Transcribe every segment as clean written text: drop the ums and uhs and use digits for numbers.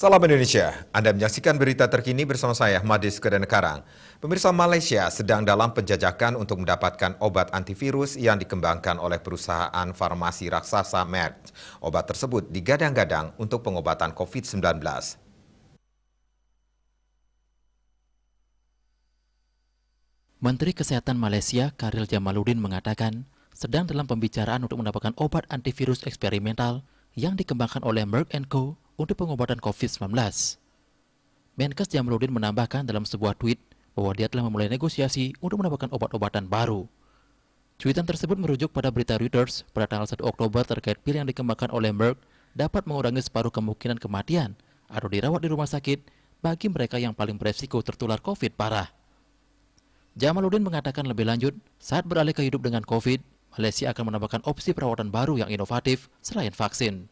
Salam Indonesia, Anda menyaksikan berita terkini bersama saya, Madis Kedanekarang. Pemirsa, Malaysia sedang dalam penjajakan untuk mendapatkan obat antivirus yang dikembangkan oleh perusahaan farmasi raksasa Merck. Obat tersebut digadang-gadang untuk pengobatan COVID-19. Menteri Kesehatan Malaysia, Khairil Jamaluddin mengatakan, sedang dalam pembicaraan untuk mendapatkan obat antivirus eksperimental yang dikembangkan oleh Merck & Co. untuk pengobatan COVID-19. Menkes Jamaluddin menambahkan dalam sebuah tweet bahwa dia telah memulai negosiasi untuk mendapatkan obat-obatan baru. Cuitan tersebut merujuk pada berita Reuters pada tanggal 1 Oktober terkait pil yang dikembangkan oleh Merck dapat mengurangi separuh kemungkinan kematian atau dirawat di rumah sakit bagi mereka yang paling beresiko tertular COVID parah. Jamaluddin mengatakan lebih lanjut, saat beralih ke hidup dengan COVID, Malaysia akan menambahkan opsi perawatan baru yang inovatif selain vaksin.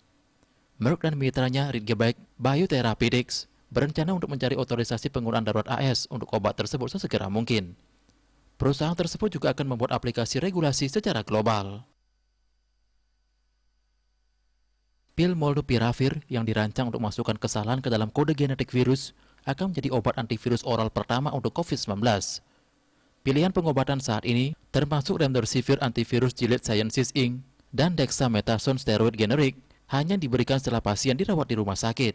Merck dan mitranya Ridgeback Biotherapeutics berencana untuk mencari otorisasi penggunaan darurat AS untuk obat tersebut sesegera mungkin. Perusahaan tersebut juga akan membuat aplikasi regulasi secara global. Pil Molnupiravir yang dirancang untuk masukkan kesalahan ke dalam kode genetik virus akan menjadi obat antivirus oral pertama untuk COVID-19. Pilihan pengobatan saat ini termasuk Remdesivir antivirus Gilead Sciences Inc. dan Dexamethasone steroid generik hanya diberikan setelah pasien dirawat di rumah sakit.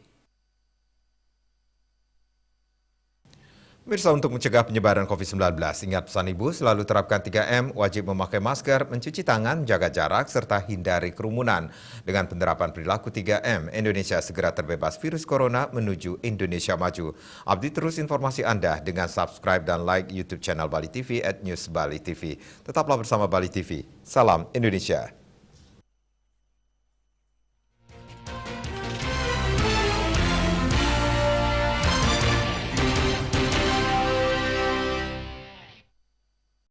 Pemirsa, untuk mencegah penyebaran COVID-19, ingat pesan Ibu, selalu terapkan 3M, wajib memakai masker, mencuci tangan, jaga jarak, serta hindari kerumunan. Dengan penerapan perilaku 3M, Indonesia segera terbebas virus corona menuju Indonesia maju. Update terus informasi Anda dengan subscribe dan like YouTube channel Bali TV @newsbalitv. Tetaplah bersama Bali TV. Salam Indonesia.